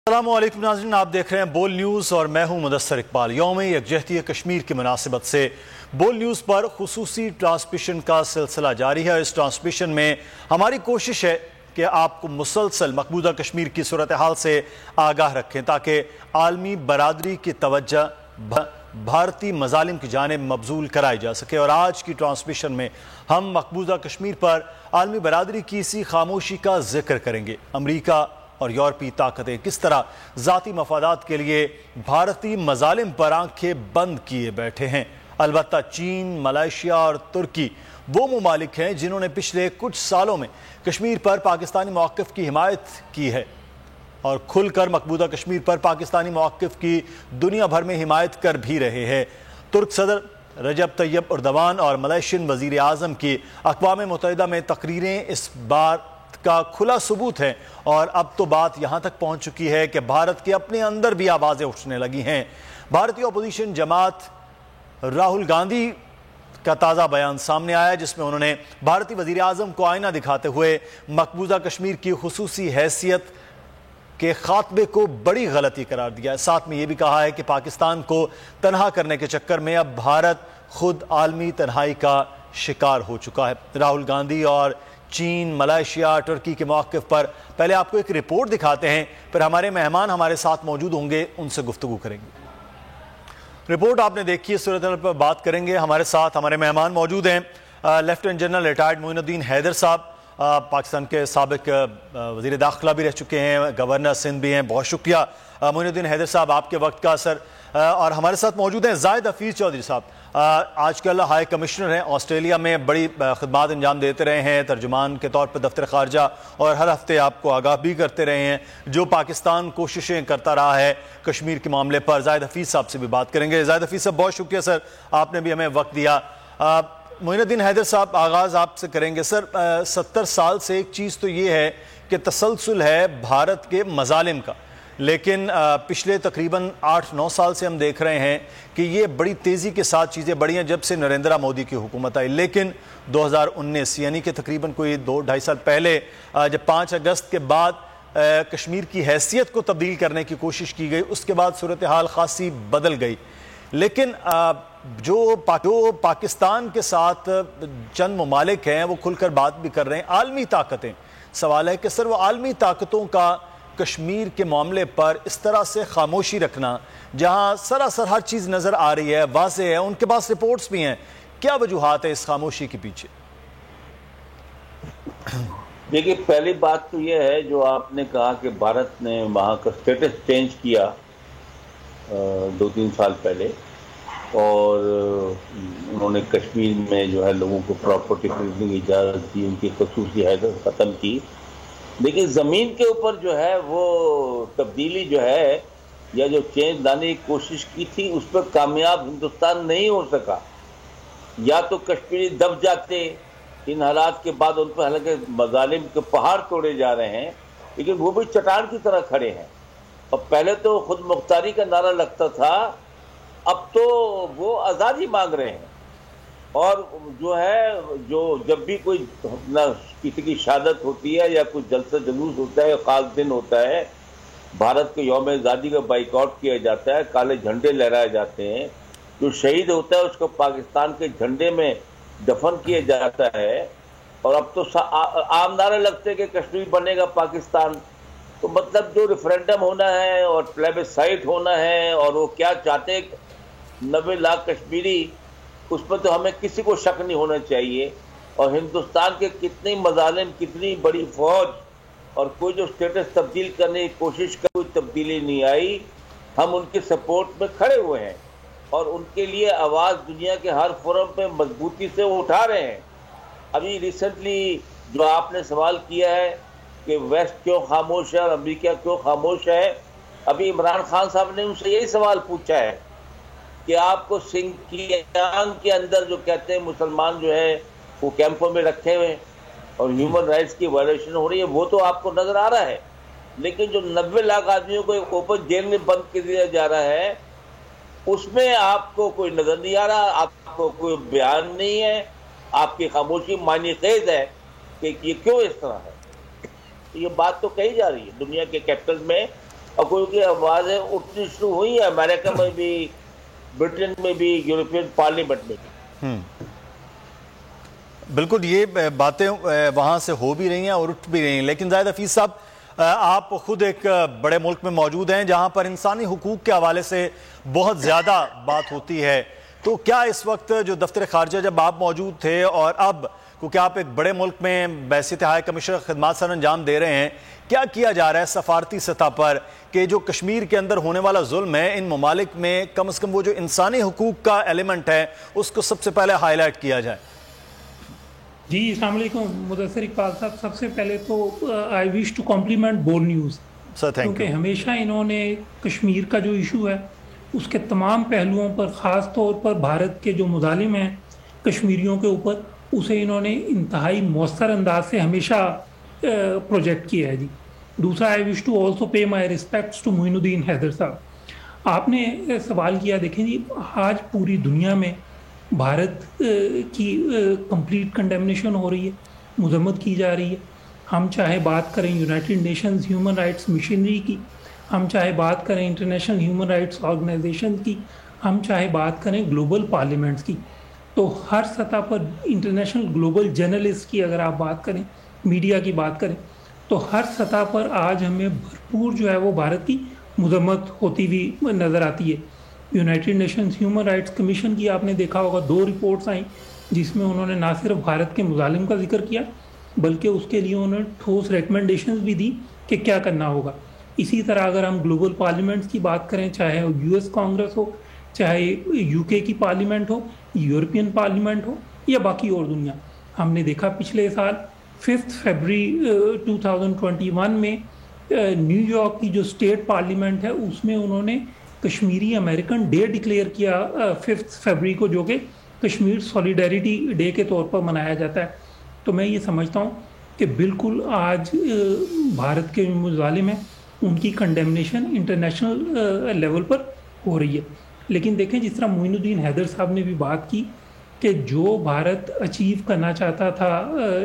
السلام علیکم ناظرین، آپ دیکھ رہے ہیں بول نیوز اور میں ہوں مدثر اقبال۔ یوم یکجہتی کشمیر کی مناسبت سے بول نیوز پر خصوصی ٹرانسمیشن کا سلسلہ جاری ہے۔ اس ٹرانسمیشن میں ہماری کوشش ہے کہ آپ کو مسلسل مقبوضہ کشمیر کی صورتحال سے آگاہ رکھیں تاکہ عالمی برادری کی توجہ بھارتی مظالم کی جانب مبذول کرائی جا سکے۔ اور آج کی ٹرانسمیشن میں ہم مقبوضہ کشمیر پر عالمی برادری کی اسی خاموشی کا ذکر کریں گے۔ امریکہ اور یورپی طاقتیں کس طرح ذاتی مفادات کے لیے بھارتی مظالم پر آنکھیں بند کیے بیٹھے ہیں۔ البتہ چین، ملائیشیا اور ترکی وہ ممالک ہیں جنہوں نے پچھلے کچھ سالوں میں کشمیر پر پاکستانی موقف کی حمایت کی ہے اور کھل کر مقبوضہ کشمیر پر پاکستانی موقف کی دنیا بھر میں حمایت کر بھی رہے ہیں۔ ترک صدر رجب طیب اردوان اور ملائیشین وزیر اعظم کی اقوام متحدہ میں تقریریں اس بات کا کھلا ثبوت ہے، اور اب تو بات یہاں تک پہنچ چکی ہے کہ بھارت کے اپنے اندر بھی آوازیں اٹھنے لگی ہیں۔ بھارتی اپوزیشن جماعت راہل گاندھی کا تازہ بیان سامنے آیا جس میں انہوں نے بھارتی وزیر اعظم کو آئینہ دکھاتے ہوئے مقبوضہ کشمیر کی خصوصی حیثیت کے خاتمے کو بڑی غلطی قرار دیا ہے۔ ساتھ میں یہ بھی کہا ہے کہ پاکستان کو تنہا کرنے کے چکر میں اب بھارت خود عالمی تنہائی کا شکار ہو چکا ہے۔ راہل گاندھی اور چین، ملائیشیا، ترکی کے موقف پر پہلے آپ کو ایک رپورٹ دکھاتے ہیں، پھر ہمارے مہمان ہمارے ساتھ موجود ہوں گے، ان سے گفتگو کریں گے۔ رپورٹ آپ نے دیکھی ہے، صورتحال پر بات کریں گے۔ ہمارے ساتھ ہمارے مہمان موجود ہیں۔ لیفٹیننٹ جنرل ریٹائرڈ معین الدین حیدر صاحب، پاکستان کے سابق وزیر داخلہ بھی رہ چکے ہیں، گورنر سندھ بھی ہیں، بہت شکریہ معین الدین حیدر صاحب آپ کے وقت کا اثر۔ اور ہمارے ساتھ موجود ہیں زاہد حفیظ چودھری صاحب، آج کل ہائی کمشنر ہیں آسٹریلیا میں، بڑی خدمات انجام دیتے رہے ہیں، ترجمان کے طور پر دفتر خارجہ، اور ہر ہفتے آپ کو آگاہ بھی کرتے رہے ہیں جو پاکستان کوششیں کرتا رہا ہے کشمیر کے معاملے پر۔ زاہد حفیظ صاحب سے بھی بات کریں گے۔ زاہد حفیظ صاحب، بہت شکریہ سر، آپ نے بھی ہمیں وقت دیا۔ معین الدین حیدر صاحب، آغاز آپ سے کریں گے۔ سر، 70 سال سے ایک چیز تو یہ ہے کہ تسلسل ہے بھارت کے مظالم کا، لیکن پچھلے تقریباً 8-9 سال سے ہم دیکھ رہے ہیں کہ یہ بڑی تیزی کے ساتھ چیزیں بڑھی ہیں جب سے نریندرا مودی کی حکومت آئی۔ لیکن 2019 یعنی کہ تقریباً کوئی 2-2.5 سال پہلے جب 5 اگست کے بعد کشمیر کی حیثیت کو تبدیل کرنے کی کوشش کی گئی، اس کے بعد صورتحال خاصی بدل گئی۔ لیکن جو پاکستان کے ساتھ چند ممالک ہیں وہ کھل کر بات بھی کر رہے ہیں، عالمی طاقتیں۔ سوال ہے کہ سر، وہ عالمی طاقتوں کا کشمیر کے معاملے پر اس طرح سے خاموشی رکھنا، جہاں سراسر ہر چیز نظر آ رہی ہے، واضح ہے، ان کے پاس رپورٹس بھی ہیں، کیا وجوہات ہے اس خاموشی کے پیچھے؟ دیکھیے، پہلی بات تو یہ ہے جو آپ نے کہا کہ بھارت نے وہاں کا سٹیٹس چینج کیا 2-3 سال پہلے، اور انہوں نے کشمیر میں جو ہے لوگوں کو پراپرٹی خریدنے کی اجازت دی، ان کی خصوصی حیثیت ختم کی، لیکن زمین کے اوپر جو ہے وہ تبدیلی جو ہے یا جو چینج لانے کی کوشش کی تھی اس پر کامیاب ہندوستان نہیں ہو سکا۔ یا تو کشمیری دب جاتے ان حالات کے بعد، ان پر حالانکہ مظالم کے پہاڑ توڑے جا رہے ہیں لیکن وہ بھی چٹان کی طرح کھڑے ہیں، اور پہلے تو خود مختاری کا نعرہ لگتا تھا، اب تو وہ آزادی مانگ رہے ہیں۔ اور جو ہے جب بھی کوئی کسی کی شہادت ہوتی ہے یا کوئی جلسہ جلوس ہوتا ہے یا خاص دن ہوتا ہے، بھارت کے یوم آزادی کا بائیک آؤٹ کیا جاتا ہے، کالے جھنڈے لہرائے جاتے ہیں، جو شہید ہوتا ہے اس کو پاکستان کے جھنڈے میں دفن کیا جاتا ہے، اور اب تو عام نعرے لگتے ہیں کہ کشمیر بنے گا پاکستان۔ تو مطلب جو ریفرینڈم ہونا ہے اور پلیبسائٹ ہونا ہے، اور وہ کیا چاہتے ہیں 90 لاکھ کشمیری، اس پر تو ہمیں کسی کو شک نہیں ہونا چاہیے۔ اور ہندوستان کے کتنے مظالم، کتنی بڑی فوج، اور کوئی جو سٹیٹس تبدیل کرنے کی کوشش کا کوئی تبدیلی نہیں آئی، ہم ان کے سپورٹ میں کھڑے ہوئے ہیں اور ان کے لیے آواز دنیا کے ہر فورم پہ مضبوطی سے اٹھا رہے ہیں۔ ابھی ریسنٹلی جو آپ نے سوال کیا ہے کہ ویسٹ کیوں خاموش ہے اور امریکہ کیوں خاموش ہے، ابھی عمران خان صاحب نے ان سے یہی سوال پوچھا ہے کہ آپ کو سنکیانگ کے اندر جو کہتے ہیں مسلمان جو ہے وہ کیمپوں میں رکھے ہوئے اور ہیومن رائٹس کی وائلیشن ہو رہی ہے، وہ تو آپ کو نظر آ رہا ہے، لیکن جو 90 لاکھ آدمیوں کو اوپن جیل میں بند کر دیا جا رہا ہے اس میں آپ کو کوئی نظر نہیں آ رہا، آپ کو کوئی بیان نہیں ہے، آپ کی خاموشی معنی خیز ہے کہ یہ کیوں اس طرح ہے۔ یہ بات تو کہی جا رہی ہے دنیا کے کیپٹل میں، اور کوئی کی آوازیں اٹھنی شروع ہوئی ہیں امریکہ میں بھی، برٹن میں بھی، یورپین پارلیمنٹ میں بھی۔ بالکل یہ باتیں وہاں سے ہو بھی رہی ہیں اور اٹھ بھی رہی ہیں، لیکن زاہد حفیظ صاحب آپ خود ایک بڑے ملک میں موجود ہیں جہاں پر انسانی حقوق کے حوالے سے بہت زیادہ بات ہوتی ہے، تو کیا اس وقت جو دفتر خارجہ جب آپ موجود تھے اور اب کیونکہ آپ ایک بڑے ملک میں بحیثیت ہائی کمشنر خدمات سر انجام دے رہے ہیں، کیا کیا جا رہا ہے سفارتی سطح پر کہ جو کشمیر کے اندر ہونے والا ظلم ہے ان ممالک میں کم از کم وہ جو انسانی حقوق کا ایلیمنٹ ہے اس کو سب سے پہلے ہائی لائٹ کیا جائے؟ جی السلام علیکم مدثر اقبال صاحب، سب سے پہلے تو آئی وش ٹو کمپلیمنٹ بول نیوز، کیونکہ ہمیشہ انہوں نے کشمیر کا جو ایشو ہے اس کے تمام پہلوؤں پر، خاص طور پر بھارت کے جو مظالم ہیں کشمیریوں کے اوپر، اسے انہوں نے انتہائی مؤثر انداز سے ہمیشہ پروجیکٹ کیا ہے۔ جی دوسرا، I wish to also pay my respects to Moinuddin Haider صاحب۔ آپ نے سوال کیا، دیکھیں جی آج پوری دنیا میں بھارت کی کمپلیٹ کنڈیمنیشن ہو رہی ہے، مذمت کی جا رہی ہے۔ ہم چاہے بات کریں United Nations human rights machinery کی، ہم چاہے بات کریں انٹرنیشنل ہیومن رائٹس آرگنائزیشن کی، ہم چاہے بات کریں گلوبل پارلیمنٹس کی، تو ہر سطح پر انٹرنیشنل گلوبل جرنلسٹ کی اگر آپ بات کریں، میڈیا کی بات کریں، تو ہر سطح پر آج ہمیں بھرپور جو ہے وہ بھارت کی مذمت ہوتی ہوئی نظر آتی ہے۔ United Nations human rights commission کی آپ نے دیکھا ہوگا 2 رپورٹس آئیں جس میں انہوں نے نہ صرف بھارت کے مظالم کا ذکر کیا بلکہ اس کے لیے انہوں نے ٹھوس ریکمنڈیشنز بھی دی کہ کیا کرنا ہوگا۔ اسی طرح اگر ہم گلوبل پارلیمنٹس کی بات کریں، چاہے یو ایس کانگریس ہو، چاہے یو کے کی پارلیمنٹ ہو، یورپین پارلیمنٹ ہو یا باقی اور دنیا، ہم نے دیکھا پچھلے سال 5 فروری 2021 میں نیو یارک کی جو اسٹیٹ پارلیمنٹ ہے اس میں انہوں نے کشمیری امریکن ڈے ڈکلیئر کیا 5 فروری کو، جو کہ کشمیر سولیڈیریٹی ڈے کے طور پر منایا جاتا ہے۔ تو میں یہ سمجھتا ہوں کہ بالکل آج بھارت کے مظالم ہیں ان کی کنڈیمنیشن انٹرنیشنل لیول پر ہو رہی ہے۔ لیکن دیکھیں جس طرح معین الدین حیدر صاحب نے بھی بات کی کہ جو بھارت اچیو کرنا چاہتا تھا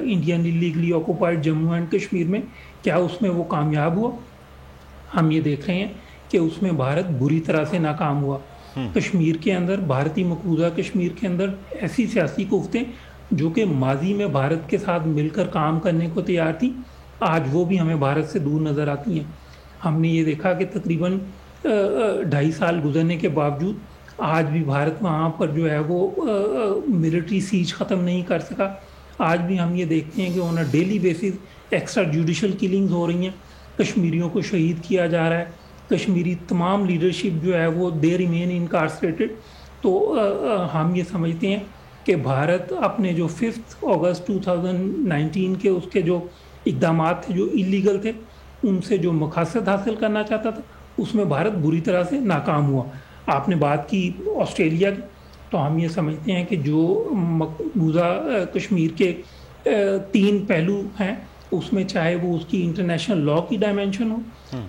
Indian illegally occupied Jammu and Kashmir میں، کیا اس میں وہ کامیاب ہوا؟ ہم یہ دیکھ رہے ہیں کہ اس میں بھارت بری طرح سے ناکام ہوا۔ کشمیر کے اندر، بھارتی مقبوضہ کشمیر کے اندر ایسی سیاسی قوتیں جو کہ ماضی میں بھارت کے ساتھ مل کر کام کرنے کو تیار تھی، آج وہ بھی ہمیں بھارت سے دور نظر آتی ہیں۔ ہم نے یہ دیکھا کہ تقریباً 2.5 سال گزرنے کے باوجود آج بھی بھارت وہاں پر جو ہے وہ ملٹری سیج ختم نہیں کر سکا۔ آج بھی ہم یہ دیکھتے ہیں کہ on a daily basis extra judicial killings ہو رہی ہیں، کشمیریوں کو شہید کیا جا رہا ہے، کشمیری تمام لیڈرشپ جو ہے وہ دے ریمین انکارسریٹڈ۔ تو ہم یہ سمجھتے ہیں کہ بھارت اپنے جو 5 اگست 2019 کے اس کے جو اقدامات تھے جو ایلیگل تھے، ان سے جو مقاصد حاصل کرنا چاہتا تھا اس میں بھارت بری طرح سے ناکام ہوا۔ آپ نے بات کی آسٹریلیا کی، تو ہم یہ سمجھتے ہیں کہ جو مقبوضہ کشمیر کے 3 پہلو ہیں، اس میں چاہے وہ اس کی انٹرنیشنل لاء کی ڈائمینشن ہو،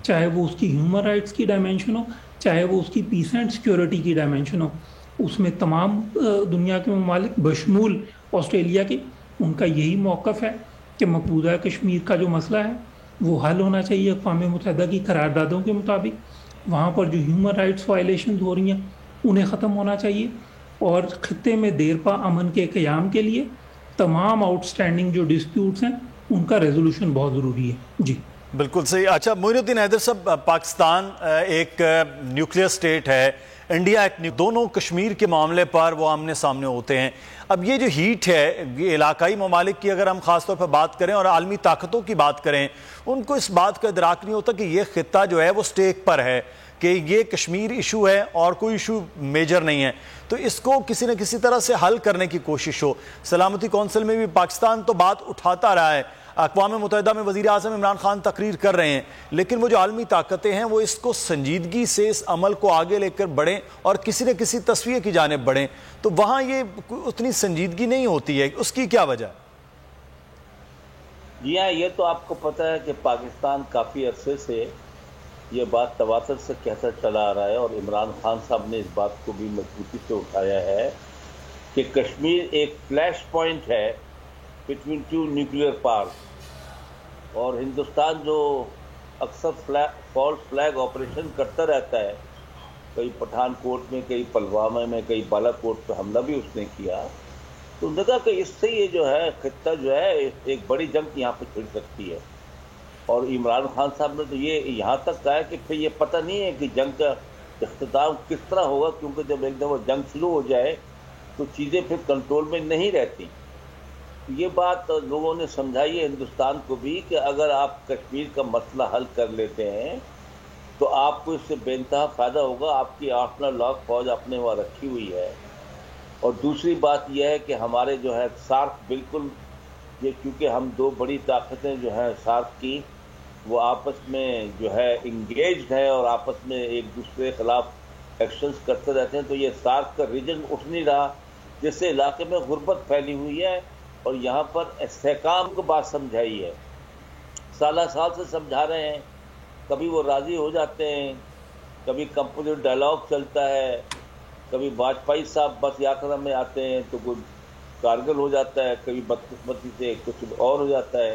چاہے وہ اس کی ہیومن رائٹس کی ڈائمینشن ہو، چاہے وہ اس کی پیس اینڈ سیکیورٹی کی ڈائمینشن ہو، اس میں تمام دنیا کے ممالک بشمول آسٹریلیا کے، ان کا یہی موقف ہے کہ مقبوضہ کشمیر کا جو مسئلہ ہے وہ حل ہونا چاہیے اقوام متحدہ کی قراردادوں کے مطابق۔ وہاں پر جو ہیومن رائٹس وائلیشنز ہو رہی ہیں انہیں ختم ہونا چاہیے، اور خطے میں دیرپا امن کے قیام کے لیے تمام آؤٹ اسٹینڈنگ جو ڈسپیوٹس ہیں ان کا ریزولوشن بہت ضروری ہے۔ جی بالکل صحیح۔ اچھا معین الدین حیدر صاحب، پاکستان ایک نیوکلیئر سٹیٹ ہے، انڈیا ایک، دونوں کشمیر کے معاملے پر وہ آمنے سامنے ہوتے ہیں۔ اب یہ جو ہیٹ ہے، یہ علاقائی ممالک کی اگر ہم خاص طور پر بات کریں اور عالمی طاقتوں کی بات کریں، ان کو اس بات کا ادراک نہیں ہوتا کہ یہ خطہ جو ہے وہ سٹیک پر ہے، کہ یہ کشمیر ایشو ہے اور کوئی ایشو میجر نہیں ہے، تو اس کو کسی نہ کسی طرح سے حل کرنے کی کوشش ہو۔ سلامتی کونسل میں بھی پاکستان تو بات اٹھاتا رہا ہے، اقوام متحدہ میں وزیر اعظم عمران خان تقریر کر رہے ہیں، لیکن وہ جو عالمی طاقتیں ہیں وہ اس کو سنجیدگی سے اس عمل کو آگے لے کر بڑھیں اور کسی نہ کسی تصفیے کی جانب بڑھیں، تو وہاں یہ اتنی سنجیدگی نہیں ہوتی ہے، اس کی کیا وجہ ہے؟ جی ہاں، یہ تو آپ کو پتہ ہے کہ پاکستان کافی عرصے سے یہ بات تواتر سے کہتا چلا آ رہا ہے، اور عمران خان صاحب نے اس بات کو بھی مضبوطی سے اٹھایا ہے کہ کشمیر ایک فلیش پوائنٹ ہے بٹوین 2 نیوکلیئر پاورز، اور ہندوستان جو اکثر فالس فلیگ آپریشن کرتا رہتا ہے، کئی پٹھان کوٹ میں، کئی پلوامہ میں، کئی بالا کوٹ پہ حملہ بھی اس نے کیا. تو انہوں نے کہا کہ اس سے یہ جو ہے خطہ جو ہے ایک بڑی جنگ یہاں پہ چھڑ سکتی ہے. اور عمران خان صاحب نے تو یہ یہاں تک کہا کہ پھر یہ پتہ نہیں ہے کہ جنگ کا اختتام کس طرح ہوگا، کیونکہ جب ایک دفعہ جنگ شروع ہو جائے تو چیزیں پھر کنٹرول میں نہیں رہتی. یہ بات لوگوں نے سمجھائی ہے ہندوستان کو بھی کہ اگر آپ کشمیر کا مسئلہ حل کر لیتے ہیں تو آپ کو اس سے بے انتہا فائدہ ہوگا. آپ کی 8 لاکھ فوج اپنے وہاں رکھی ہوئی ہے. اور دوسری بات یہ ہے کہ ہمارے جو ہے سارک بالکل یہ، کیونکہ ہم دو بڑی طاقتیں جو ہیں سارک کی وہ آپس میں جو ہے انگیجڈ ہے اور آپس میں ایک دوسرے کے خلاف ایکشنز کرتے رہتے ہیں، تو یہ سارک کا ریجن اٹھ نہیں رہا، جس سے علاقے میں غربت پھیلی ہوئی ہے. اور یہاں پر استحکام کو بات سمجھائی ہے، سالہ سال سے سمجھا رہے ہیں. کبھی وہ راضی ہو جاتے ہیں، کبھی کمپوزٹ ڈائلاگ چلتا ہے، کبھی واجپئی صاحب بس یاترا میں آتے ہیں تو کوئی کارگل ہو جاتا ہے، کبھی بدقسمتی سے کچھ اور ہو جاتا ہے.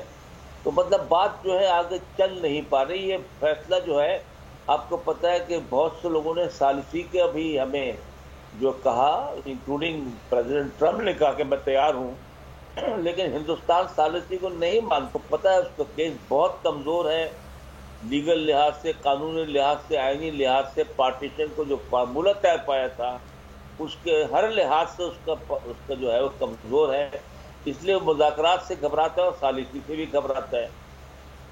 تو مطلب بات جو ہے آگے چل نہیں پا رہی. یہ فیصلہ جو ہے آپ کو پتہ ہے کہ بہت سے لوگوں نے ثالثی کا بھی ہمیں جو کہا، انکلوڈنگ پریزیڈنٹ ٹرمپ نے کہا کہ میں تیار ہوں، لیکن ہندوستان ثالثی کو نہیں مانتا. پتہ ہے اس کا کیس بہت کمزور ہے، لیگل لحاظ سے، قانونی لحاظ سے، آئینی لحاظ سے. پارٹیشن کو جو فارمولہ طے پایا تھا اس کے ہر لحاظ سے اس کا جو ہے وہ کمزور ہے. اس لیے مذاکرات سے گھبراتا ہے اور ثالثی سے بھی گھبراتا ہے.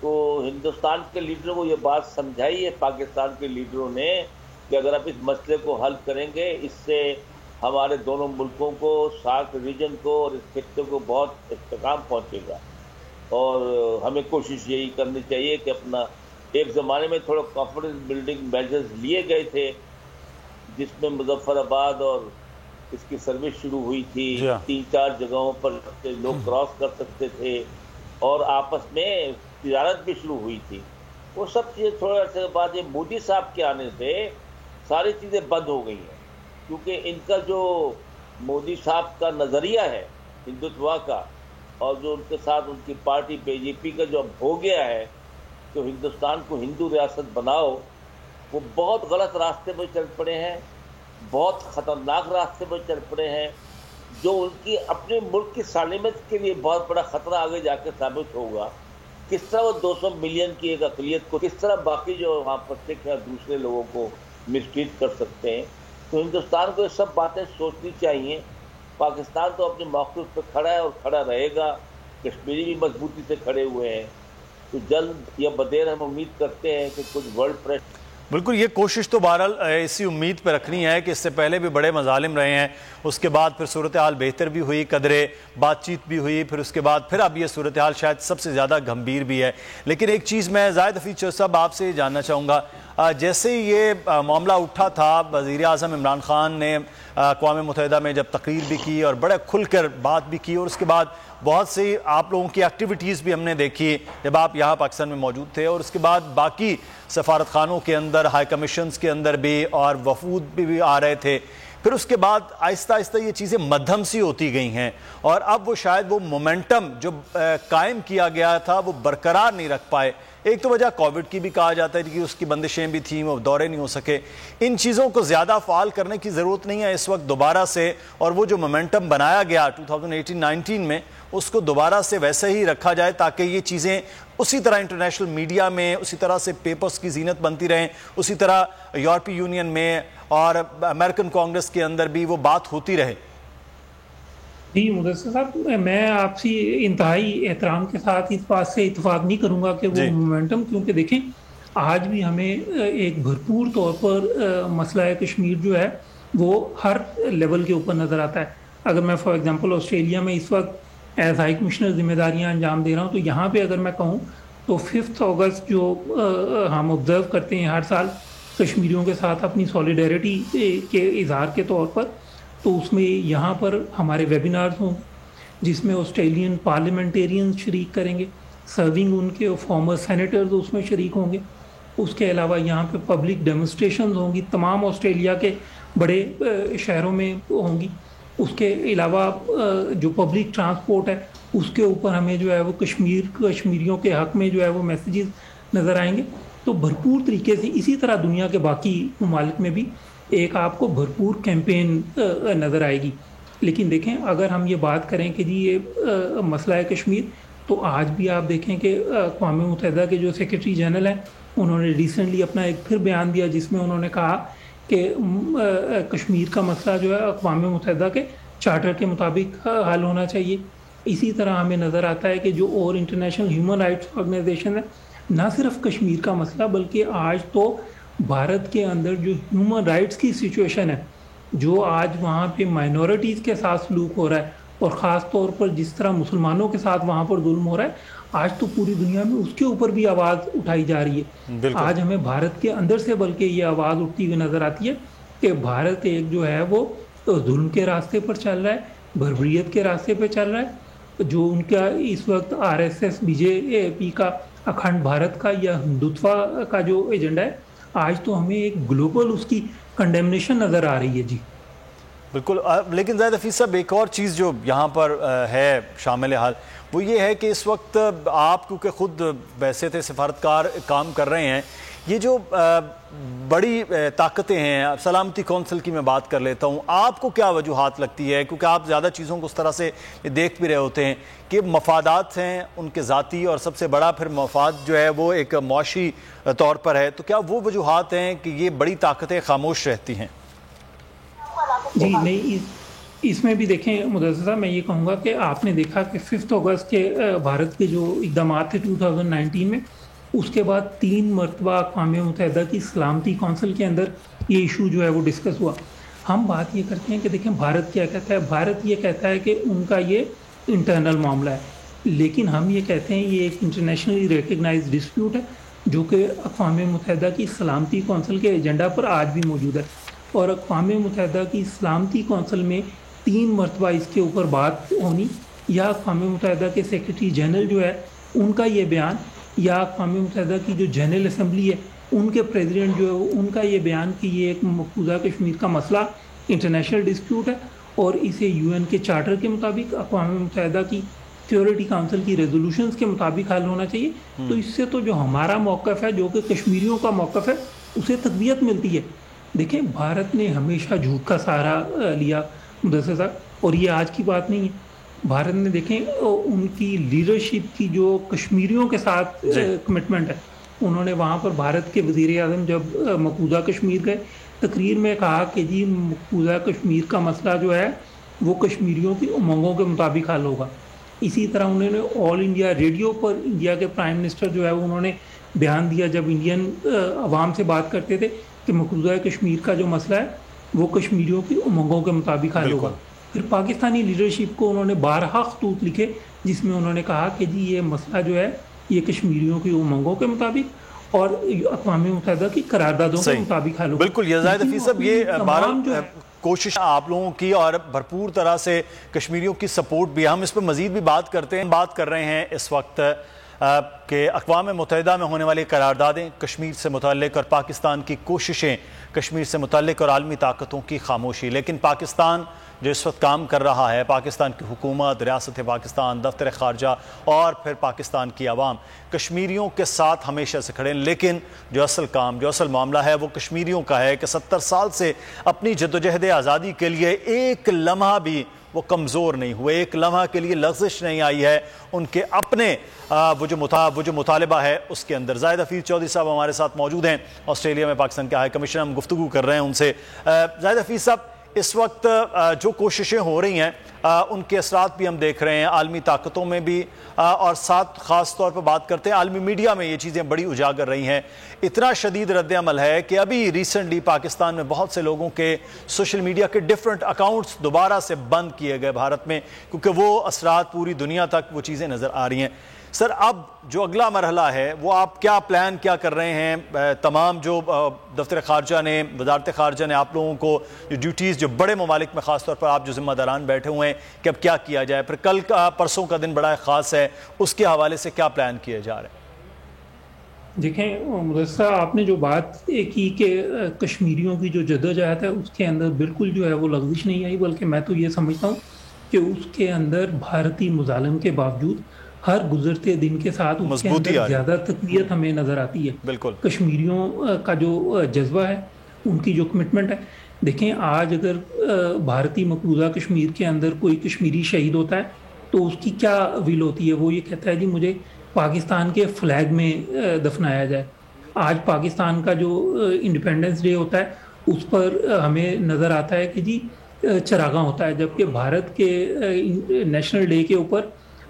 تو ہندوستان کے لیڈروں کو یہ بات سمجھائی ہے پاکستان کے لیڈروں نے کہ اگر آپ اس مسئلے کو حل کریں گے، اس سے ہمارے دونوں ملکوں کو، سارک ریجن کو اور اس خطے کو بہت استحکام پہنچے گا. اور ہمیں کوشش یہی کرنی چاہیے کہ اپنا ایک زمانے میں تھوڑا کانفیڈنس بلڈنگ میجرز لیے گئے تھے، جس میں مظفر آباد اور اس کی سروس شروع ہوئی تھی. 3-4 جگہوں پر لوگ کراس کر سکتے تھے اور آپس میں تجارت بھی شروع ہوئی تھی. وہ سب چیزیں تھوڑے عرصے کے بعد یہ مودی صاحب کے آنے سے ساری چیزیں بند ہو گئی ہیں، کیونکہ ان کا جو مودی صاحب کا نظریہ ہے ہندوتوا کا، اور جو ان کے ساتھ ان کی پارٹی بی جے پی کا جو اب ہو گیا ہے تو ہندوستان کو ہندو ریاست بناؤ، وہ بہت غلط راستے پر چل پڑے ہیں، بہت خطرناک راستے پر چل پڑے ہیں، جو ان کی اپنے ملک کی سالمیت کے لیے بہت بڑا خطرہ آگے جا کے ثابت ہوگا. کس طرح وہ 200 ملین کی ایک اقلیت کو، کس طرح باقی جو وہاں پر سکھ ہیں دوسرے لوگوں کو مسٹریٹ کر سکتے ہیں. تو ہندوستان کو یہ سب باتیں سوچنی چاہیے. پاکستان تو اپنے موقف پہ کھڑا ہے اور کھڑا رہے گا. کشمیری بھی مضبوطی سے کھڑے ہوئے ہیں. تو جلد یا بدیر ہم امید کرتے ہیں کہ کچھ ورلڈ پریس. بالکل، یہ کوشش تو بہرحال اسی امید پہ رکھنی ہے کہ اس سے پہلے بھی بڑے مظالم رہے ہیں، اس کے بعد پھر صورتحال بہتر بھی ہوئی، قدرے بات چیت بھی ہوئی، پھر اس کے بعد پھر اب یہ صورتحال شاید سب سے زیادہ گھمبیر بھی ہے. لیکن ایک چیز میں زاہد حفیظ چودھری صاحب آپ سے جاننا چاہوں گا، جیسے یہ معاملہ اٹھا تھا، وزیر اعظم عمران خان نے اقوام متحدہ میں جب تقریر بھی کی اور بڑے کھل کر بات بھی کی، اور اس کے بعد بہت سی آپ لوگوں کی ایکٹیویٹیز بھی ہم نے دیکھی جب آپ یہاں پاکستان میں موجود تھے، اور اس کے بعد باقی سفارت خانوں کے اندر، ہائی کمیشنز کے اندر بھی اور وفود بھی آ رہے تھے. پھر اس کے بعد آہستہ آہستہ یہ چیزیں مدھم سی ہوتی گئی ہیں، اور اب وہ شاید وہ مومنٹم جو قائم کیا گیا تھا وہ برقرار نہیں رکھ پائے. ایک تو وجہ کووڈ کی بھی کہا جاتا ہے کہ اس کی بندشیں بھی تھیں، وہ دورے نہیں ہو سکے. ان چیزوں کو زیادہ فعال کرنے کی ضرورت نہیں ہے اس وقت دوبارہ سے، اور وہ جو مومنٹم بنایا گیا 2018-19 میں اس کو دوبارہ سے ویسے ہی رکھا جائے تاکہ یہ چیزیں اسی طرح انٹرنیشنل میڈیا میں اسی طرح سے پیپرز کی زینت بنتی رہیں، اسی طرح یورپی یونین میں اور امریکن کانگریس کے اندر بھی وہ بات ہوتی رہے. جی مدثر صاحب، میں آپ سے انتہائی احترام کے ساتھ اس بات سے اتفاق نہیں کروں گا کہ وہ مومنٹم، کیونکہ دیکھیں آج بھی ہمیں ایک بھرپور طور پر مسئلہ کشمیر جو ہے وہ ہر لیول کے اوپر نظر آتا ہے. اگر میں فار ایگزامپل آسٹریلیا میں اس وقت ایز ہائی کمشنر ذمہ داریاں انجام دے رہا ہوں، تو یہاں پہ اگر میں کہوں تو 5 اگست جو ہم آبزرو کرتے ہیں ہر سال کشمیریوں کے ساتھ اپنی سولیڈیرٹی کے اظہار کے طور پر، تو اس میں یہاں پر ہمارے ویبینارز ہوں جس میں آسٹریلین پارلیمنٹیرینز شریک کریں گے، سرونگ ان کے فارمر سینیٹرز اس میں شریک ہوں گے. اس کے علاوہ یہاں پہ پبلک ڈیمونسٹریشنز ہوں گی، تمام آسٹریلیا کے بڑے شہروں میں ہوں گی. اس کے علاوہ جو پبلک ٹرانسپورٹ ہے اس کے اوپر ہمیں جو ہے وہ کشمیریوں کے حق میں جو ہے وہ میسیجز نظر آئیں گے. تو بھرپور طریقے سے اسی طرح دنیا کے باقی ممالک میں بھی ایک آپ کو بھرپور کیمپین نظر آئے گی. لیکن دیکھیں اگر ہم یہ بات کریں کہ جی یہ مسئلہ ہے کشمیر، تو آج بھی آپ دیکھیں کہ اقوام متحدہ کے جو سیکریٹری جنرل ہیں انہوں نے ریسنٹلی اپنا ایک پھر بیان دیا جس میں انہوں نے کہا کہ کشمیر کا مسئلہ جو ہے اقوام متحدہ کے چارٹر کے مطابق حل ہونا چاہیے. اسی طرح ہمیں نظر آتا ہے کہ جو اور انٹرنیشنل ہیومن رائٹس آرگنائزیشن ہے، نہ صرف کشمیر کا مسئلہ بلکہ آج تو بھارت کے اندر جو ہیومن رائٹس کی سچویشن ہے، جو آج وہاں پہ مائنورٹیز کے ساتھ سلوک ہو رہا ہے اور خاص طور پر جس طرح مسلمانوں کے ساتھ وہاں پر ظلم ہو رہا ہے، آج تو پوری دنیا میں اس کے اوپر بھی آواز اٹھائی جا رہی ہے. آج ہمیں بھارت کے اندر سے بلکہ یہ آواز اٹھتی ہوئی نظر آتی ہے کہ بھارت ایک جو ہے وہ ظلم کے راستے پر چل رہا ہے، بربریت کے راستے پہ چل رہا ہے. جو ان کا اس وقت RSS BJP کا اکھنڈ بھارت کا یا ہندوتوا کا جو ایجنڈا ہے، آج تو ہمیں ایک گلوبل اس کی کنڈیمنیشن نظر آ رہی ہے. جی بالکل. لیکن زاہد حفیظ صاحب ایک اور چیز جو یہاں پر ہے شامل حال وہ یہ ہے کہ اس وقت آپ کیونکہ خود ویسے تھے سفارتکار کام کر رہے ہیں، یہ جو بڑی طاقتیں ہیں، سلامتی کونسل کی میں بات کر لیتا ہوں، آپ کو کیا وجوہات لگتی ہے کیونکہ آپ زیادہ چیزوں کو اس طرح سے دیکھ بھی رہے ہوتے ہیں کہ مفادات ہیں ان کے ذاتی اور سب سے بڑا پھر مفاد جو ہے وہ ایک معاشی طور پر ہے، تو کیا وہ وجوہات ہیں کہ یہ بڑی طاقتیں خاموش رہتی ہیں؟ جی نہیں، اس میں بھی دیکھیں مدثر صاحب، میں یہ کہوں گا کہ آپ نے دیکھا کہ 5 اگست کے بھارت کے جو اقدامات تھے 2019 میں، اس کے بعد 3 مرتبہ اقوام متحدہ کی سلامتی کونسل کے اندر یہ ایشو جو ہے وہ ڈسکس ہوا. ہم بات یہ کرتے ہیں کہ دیکھیں بھارت کیا کہتا ہے. بھارت یہ کہتا ہے کہ ان کا یہ انٹرنل معاملہ ہے، لیکن ہم یہ کہتے ہیں یہ ایک انٹرنیشنلی ریکگنائز ڈسپیوٹ ہے جو کہ اقوام متحدہ کی سلامتی کونسل کے ایجنڈا پر آج بھی موجود ہے. اور اقوام متحدہ کی سلامتی کونسل میں 3 مرتبہ اس کے اوپر بات ہونی، یا اقوام متحدہ کے سیکریٹری جنرل جو ہے ان کا یہ بیان، یا اقوام متحدہ کی جو جنرل اسمبلی ہے ان کے پریزیڈنٹ جو ہے ان کا یہ بیان کہ یہ ایک مقبوضہ کشمیر کا مسئلہ انٹرنیشنل ڈسپیوٹ ہے اور اسے UN کے چارٹر کے مطابق، اقوام متحدہ کی سیکورٹی کونسل کی ریزولوشنز کے مطابق حل ہونا چاہیے. تو اس سے تو جو ہمارا موقف ہے، جو کہ کشمیریوں کا موقف ہے، اسے تقویت ملتی ہے. دیکھیں بھارت نے ہمیشہ جھوٹ کا سہارا لیا مدثر صاحب، اور یہ آج کی بات نہیں ہے. بھارت نے دیکھیں ان کی لیڈرشپ کی جو کشمیریوں کے ساتھ کمٹمنٹ ہے، انہوں نے وہاں پر بھارت کے وزیر اعظم جب مقبوضہ کشمیر گئے، تقریر میں کہا کہ جی مقبوضہ کشمیر کا مسئلہ جو ہے وہ کشمیریوں کی امنگوں کے مطابق حل ہوگا. اسی طرح انہوں نے آل انڈیا ریڈیو پر انڈیا کے پرائم منسٹر جو ہے انہوں نے بیان دیا جب انڈین عوام سے بات کرتے تھے کہ مقبوضہ کشمیر کا جو مسئلہ ہے وہ کشمیریوں کی امنگوں کے مطابق حل ہوگا. پھر پاکستانی لیڈرشپ کو انہوں نے 12 خطوط لکھے جس میں انہوں نے کہا کہ جی یہ مسئلہ جو ہے یہ کشمیریوں کی امنگوں کے مطابق اور اقوام متحدہ کی قراردادوں کے مطابق حل ہوگا. بالکل. یہ زاہد حفیظ صاحب، یہ کوشش آپ لوگوں کی اور بھرپور طرح سے کشمیریوں کی سپورٹ بھی، ہم اس پہ مزید بھی بات کرتے ہیں. بات کر رہے ہیں اس وقت کہ اقوام متحدہ میں ہونے والی قراردادیں کشمیر سے متعلق اور پاکستان کی کوششیں کشمیر سے متعلق اور عالمی طاقتوں کی خاموشی. لیکن پاکستان جو اس وقت کام کر رہا ہے، پاکستان کی حکومت، ریاست پاکستان، دفتر خارجہ اور پھر پاکستان کی عوام کشمیریوں کے ساتھ ہمیشہ سے کھڑے ہیں. لیکن جو اصل کام، جو اصل معاملہ ہے وہ کشمیریوں کا ہے کہ 70 سال سے اپنی جدوجہد آزادی کے لیے ایک لمحہ بھی وہ کمزور نہیں ہوئے، ایک لمحہ کے لیے لغزش نہیں آئی ہے ان کے اپنے وہ جو مطالبہ ہے اس کے اندر. زاہد حفیظ چودھری صاحب ہمارے ساتھ موجود ہیں، آسٹریلیا میں پاکستان کے ہائی کمشنر. ہم گفتگو کر رہے ہیں ان سے. زاہد حفیظ صاحب، اس وقت جو کوششیں ہو رہی ہیں ان کے اثرات بھی ہم دیکھ رہے ہیں عالمی طاقتوں میں بھی، اور ساتھ خاص طور پر بات کرتے ہیں عالمی میڈیا میں یہ چیزیں بڑی اجاگر رہی ہیں. اتنا شدید رد عمل ہے کہ ابھی ریسنٹلی پاکستان میں بہت سے لوگوں کے سوشل میڈیا کے ڈیفرنٹ اکاؤنٹس دوبارہ سے بند کیے گئے بھارت میں، کیونکہ وہ اثرات پوری دنیا تک وہ چیزیں نظر آ رہی ہیں. سر، اب جو اگلا مرحلہ ہے وہ آپ کیا پلان کیا کر رہے ہیں؟ تمام جو دفتر خارجہ نے، وزارت خارجہ نے آپ لوگوں کو جو ڈیوٹیز جو بڑے ممالک میں خاص طور پر آپ جو ذمہ داران بیٹھے ہوئے ہیں کہ اب کیا کیا جائے، پھر کل کا پرسوں کا دن بڑا خاص ہے، اس کے حوالے سے کیا پلان کیے جا رہے ہیں؟ دیکھیں مدثر، آپ نے جو بات کی کہ کشمیریوں کی جو جدوجہد ہے اس کے اندر بالکل جو ہے وہ لغزش نہیں آئی، بلکہ میں تو یہ سمجھتا ہوں کہ اس کے اندر بھارتی مظالم کے باوجود ہر گزرتے دن کے ساتھ اس کے اندر زیادہ تقویت ہمیں نظر آتی ہے. بالکل کشمیریوں کا جو جذبہ ہے, ان کی جو کمٹمنٹ ہے. دیکھیں آج اگر بھارتی مقبوضہ کشمیر کے اندر کوئی کشمیری شہید ہوتا ہے تو اس کی کیا ویل ہوتی ہے, وہ یہ کہتا ہے جی مجھے پاکستان کے فلیگ میں دفنایا جائے. آج پاکستان کا جو انڈیپینڈنس ڈے ہوتا ہے اس پر ہمیں نظر آتا ہے کہ جی چراغاں ہوتا ہے, جبکہ بھارت کے نیشنل ڈے کے اوپر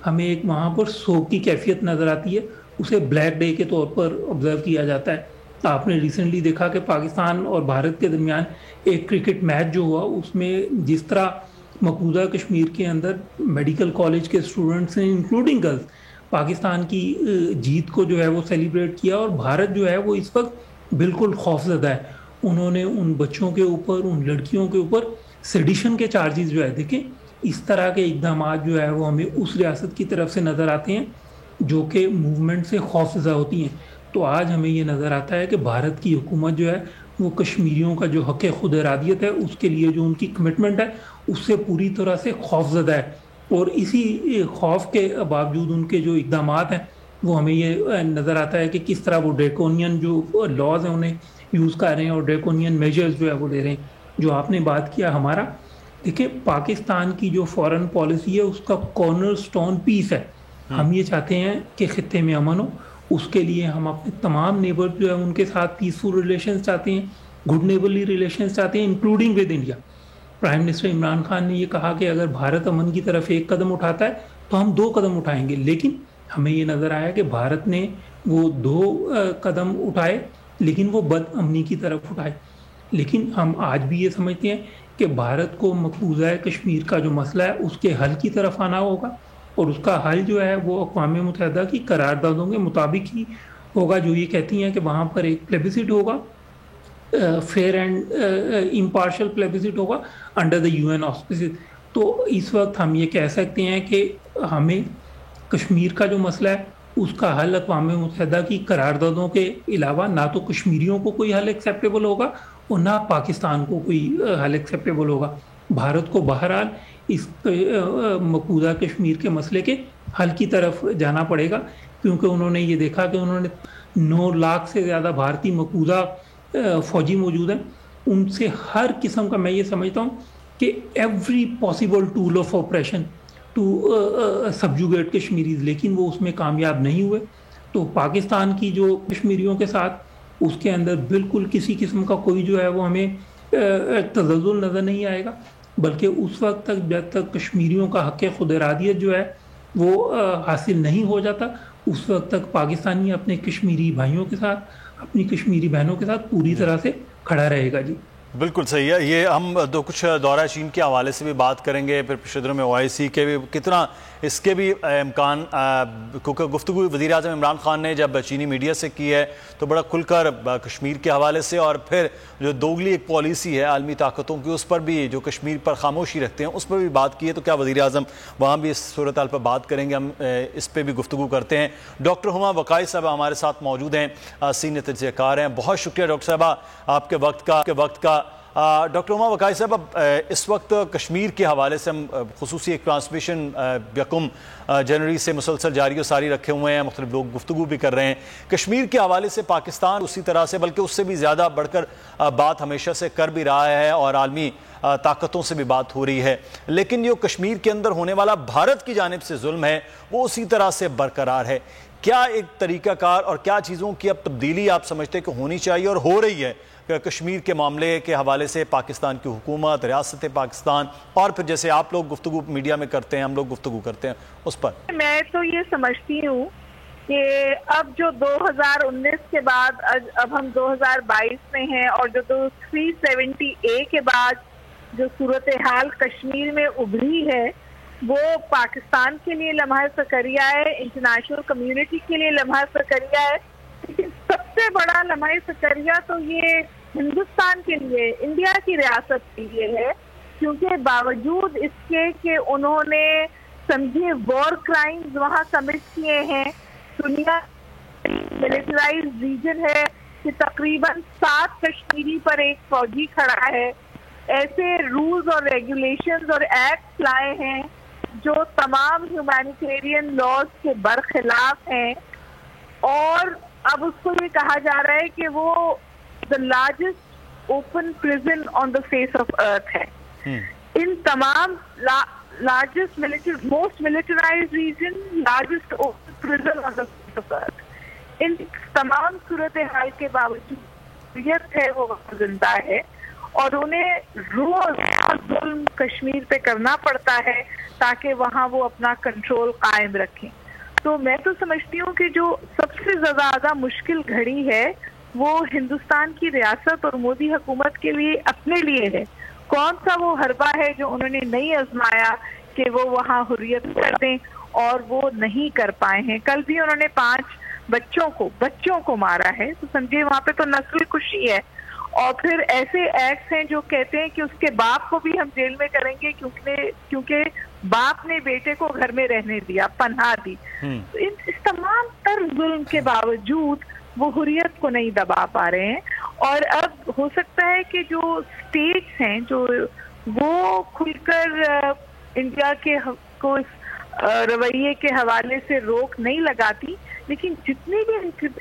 ہمیں ایک وہاں پر سوگ کی کیفیت نظر آتی ہے, اسے بلیک ڈے کے طور پر آبزرو کیا جاتا ہے. آپ نے ریسنٹلی دیکھا کہ پاکستان اور بھارت کے درمیان ایک کرکٹ میچ جو ہوا, اس میں جس طرح مقبوضہ کشمیر کے اندر میڈیکل کالج کے اسٹوڈنٹس نے انکلوڈنگ گرلز پاکستان کی جیت کو جو ہے وہ سیلیبریٹ کیا, اور بھارت جو ہے وہ اس وقت بالکل خوفزدہ ہے. انہوں نے ان بچوں کے اوپر, ان لڑکیوں کے اوپر سیڈیشن کے چارجز جو ہے, دیکھیں اس طرح کے اقدامات جو ہے وہ ہمیں اس ریاست کی طرف سے نظر آتے ہیں جو کہ موومنٹ سے خوفزدہ ہوتی ہیں. تو آج ہمیں یہ نظر آتا ہے کہ بھارت کی حکومت جو ہے وہ کشمیریوں کا جو حق خود ارادیت ہے اس کے لیے جو ان کی کمٹمنٹ ہے اس سے پوری طرح سے خوفزدہ ہے, اور اسی خوف کے باوجود ان کے جو اقدامات ہیں وہ ہمیں یہ نظر آتا ہے کہ کس طرح وہ ڈریکونین جو لاز ہیں انہیں یوز کر رہے ہیں اور ڈریکونین میجرز جو ہے وہ لے رہے ہیں. جو آپ نے بات کیا ہمارا, دیکھیں پاکستان کی جو فارن پالیسی ہے اس کا کارنر سٹون پیس ہے. ہم یہ چاہتے ہیں کہ خطے میں امن ہو, اس کے لیے ہم اپنے تمام نیبر جو ہے ان کے ساتھ پیسفل ریلیشنز چاہتے ہیں, گڈ نیبرلی ریلیشنز چاہتے ہیں, including with India. Prime minister Imran Khan نے یہ کہا کہ اگر بھارت امن کی طرف ایک قدم اٹھاتا ہے تو ہم 2 قدم اٹھائیں گے, لیکن ہمیں یہ نظر آیا کہ بھارت نے وہ 2 قدم اٹھائے لیکن وہ بد امنی کی طرف اٹھائے. لیکن ہم آج بھی یہ سمجھتے ہیں کہ بھارت کو مقبوضہ کشمیر کا جو مسئلہ ہے اس کے حل کی طرف آنا ہوگا, اور اس کا حل جو ہے وہ اقوام متحدہ کی قراردادوں کے مطابق ہی ہوگا, جو یہ کہتی ہیں کہ وہاں پر ایک پلیبسٹ ہوگا, فیئر اینڈ امپارشل پلیبسٹ ہوگا انڈر دا UN آسپیسز. تو اس وقت ہم یہ کہہ سکتے ہیں کہ ہمیں کشمیر کا جو مسئلہ ہے اس کا حل اقوام متحدہ کی قراردادوں کے علاوہ نہ تو کشمیریوں کو کوئی حل ایکسیپٹیبل ہوگا اور نہ پاکستان کو کوئی حل ایکسیپٹیبل ہوگا. بھارت کو بہرحال اس مقبوضہ کشمیر کے مسئلے کے حل کی طرف جانا پڑے گا, کیونکہ انہوں نے یہ دیکھا کہ انہوں نے 9 لاکھ سے زیادہ بھارتی مقبوضہ فوجی موجود ہیں, ان سے ہر قسم کا میں یہ سمجھتا ہوں کہ every possible tool of operation to subjugate Kashmiris, لیکن وہ اس میں کامیاب نہیں ہوئے. تو پاکستان کی جو کشمیریوں کے ساتھ اس کے اندر بالکل کسی قسم کا کوئی جو ہے وہ ہمیں تزلزل نظر نہیں آئے گا, بلکہ اس وقت تک جب تک کشمیریوں کا حق خود ارادیت جو ہے وہ حاصل نہیں ہو جاتا اس وقت تک پاکستانی اپنے کشمیری بھائیوں کے ساتھ, اپنی کشمیری بہنوں کے ساتھ پوری طرح سے کھڑا رہے گا. جی بالکل صحیح ہے. یہ ہم کچھ دورہ چین کے حوالے سے بھی بات کریں گے, پھر پچھلے دنوں میں OIC کے بھی کتنا اس کے بھی امکان, کیونکہ گفتگو وزیر اعظم عمران خان نے جب چینی میڈیا سے کی ہے تو بڑا کھل کر کشمیر کے حوالے سے, اور پھر جو دوگلی ایک پالیسی ہے عالمی طاقتوں کی اس پر بھی جو کشمیر پر خاموشی رکھتے ہیں اس پر بھی بات کی ہے. تو کیا وزیر اعظم وہاں بھی اس صورتحال پر بات کریں گے, ہم اس پہ بھی گفتگو کرتے ہیں. ڈاکٹر ہما وقائی صاحبہ ہمارے ساتھ موجود ہیں, سینئر تجزیہ کار ہیں. بہت شکریہ ڈاکٹر صاحبہ آپ کے وقت کا. ڈاکٹر ہما وقائی صاحب, اس وقت کشمیر کے حوالے سے ہم خصوصی ایک ٹرانسمیشن 1 جنوری سے مسلسل جاری و ساری رکھے ہوئے ہیں, مختلف لوگ گفتگو بھی کر رہے ہیں. کشمیر کے حوالے سے پاکستان اسی طرح سے بلکہ اس سے بھی زیادہ بڑھ کر بات ہمیشہ سے کر بھی رہا ہے اور عالمی طاقتوں سے بھی بات ہو رہی ہے, لیکن جو کشمیر کے اندر ہونے والا بھارت کی جانب سے ظلم ہے وہ اسی طرح سے برقرار ہے. کیا ایک طریقہ کار اور کیا چیزوں کی اب تبدیلی آپ سمجھتے کہ ہونی چاہیے اور ہو رہی ہے کشمیر کے معاملے کے حوالے سے؟ پاکستان کی حکومت, ریاست پاکستان, اور پھر جیسے آپ لوگ گفتگو میڈیا میں کرتے ہیں, ہم لوگ گفتگو کرتے ہیں اس پر. میں تو یہ سمجھتی ہوں کہ اب جو 2019 کے بعد اب ہم 2022 میں ہیں, اور جو 370A کے بعد جو صورتحال کشمیر میں ابھری ہے وہ پاکستان کے لیے لمحہ سکریہ ہے, انٹرنیشنل کمیونٹی کے لیے لمحہ سکریہ ہے, لیکن سب سے بڑا لمحہ سکریہ تو یہ ہندوستان کے لیے, انڈیا کی ریاست کے لیے ہے, کیونکہ باوجود اس کے کہ انہوں نے سمجھے وار کرائمز وہاں کمٹ کیے ہیں, دنیا ملٹرائز ریجن ہے کہ تقریباً 7 کشمیری پر ایک فوجی کھڑا ہے, ایسے رولز اور ریگولیشنز اور ایکٹس لائے ہیں جو تمام ہیومینیٹیرین لاز کے برخلاف ہیں، اور اب اس کو یہ کہا جا رہا ہے کہ وہ the largest open prison on the face of earth ہے. ان تمام most militarized region, largest open prison on the face of earth. ان تمام صورتحال کے باوجود ہے وہ زندہ ہے، اور انہیں روز ظلم کشمیر پہ کرنا پڑتا ہے تاکہ وہاں وہ اپنا کنٹرول قائم رکھیں. تو میں تو سمجھتی ہوں کہ جو سب سے زیادہ مشکل گھڑی ہے وہ ہندوستان کی ریاست اور مودی حکومت کے لیے اپنے لیے ہے. کون سا وہ حربہ ہے جو انہوں نے نہیں آزمایا کہ وہ وہاں حریت کر دیں، اور وہ نہیں کر پائے ہیں. کل بھی انہوں نے 5 بچوں کو مارا ہے، تو سمجھے وہاں پہ تو نسل کشی ہے. اور پھر ایسے ایکٹس ہیں جو کہتے ہیں کہ اس کے باپ کو بھی ہم جیل میں کریں گے کیونکہ باپ نے بیٹے کو گھر میں رہنے دیا، پناہ دی. اس تمام تر ظلم کے باوجود وہ حریت کو نہیں دبا پا رہے ہیں. اور اب ہو سکتا ہے کہ جو اسٹیٹس ہیں جو وہ کھل کر انڈیا کے کو رویے کے حوالے سے روک نہیں لگاتی، لیکن جتنی بھی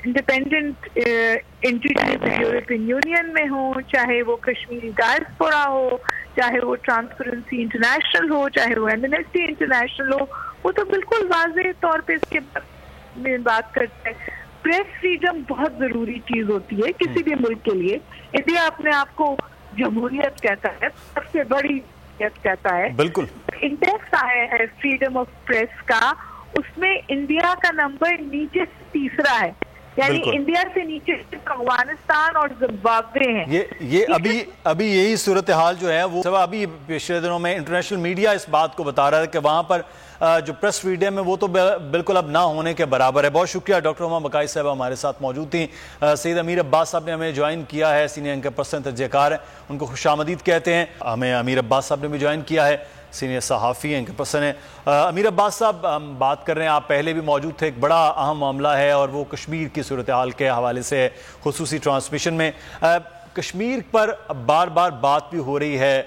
انڈیپینڈنٹ انٹیٹیز یورپین یونین میں ہوں، چاہے وہ کشمیری ڈائسپورا ہو، چاہے وہ ٹرانسپیرنسی انٹرنیشنل ہو، چاہے وہ ایمنسٹی انٹرنیشنل ہو، وہ تو بالکل واضح طور پہ اس کے میں بات کرتے ہیں. پریس فریڈم بہت ضروری چیز ہوتی ہے کسی بھی ملک کے لیے. انڈیا اپنے آپ کو جمہوریت کہتا ہے، سب سے بڑی کہتا ہے. بالکل انڈیکس آیا ہے فریڈم آف پریس کا، اس میں انڈیا کا نمبر نیچے سے تیسرا ہے، یعنی انڈیا سے نیچے افغانستان اور زمبابوے ہیں. یہ ابھی یہی صورتحال جو ہے وہ ابھی پچھلے دنوں میں انٹرنیشنل میڈیا اس بات کو بتا رہا ہے کہ وہاں پر جو پریس فریڈم ہے وہ تو بالکل اب نہ ہونے کے برابر ہے. بہت شکریہ ڈاکٹر ہما بقائی صاحبہ ہمارے ساتھ موجود تھیں. سید امیر عباس صاحب نے ہمیں جوائن کیا ہے، سینئر اینکر پرسن تجزیہ کار ہیں، ان کو خوش آمدید کہتے ہیں. ہمیں امیر عباس صاحب نے بھی جوائن کیا ہے، سینئر صحافی اینکر پرسن ہیں. امیر عباس صاحب ہم بات کر رہے ہیں، آپ پہلے بھی موجود تھے. ایک بڑا اہم معاملہ ہے اور وہ کشمیر کی صورتحال کے حوالے سے خصوصی ٹرانسمیشن میں کشمیر پر بار بار بات بھی ہو رہی ہے.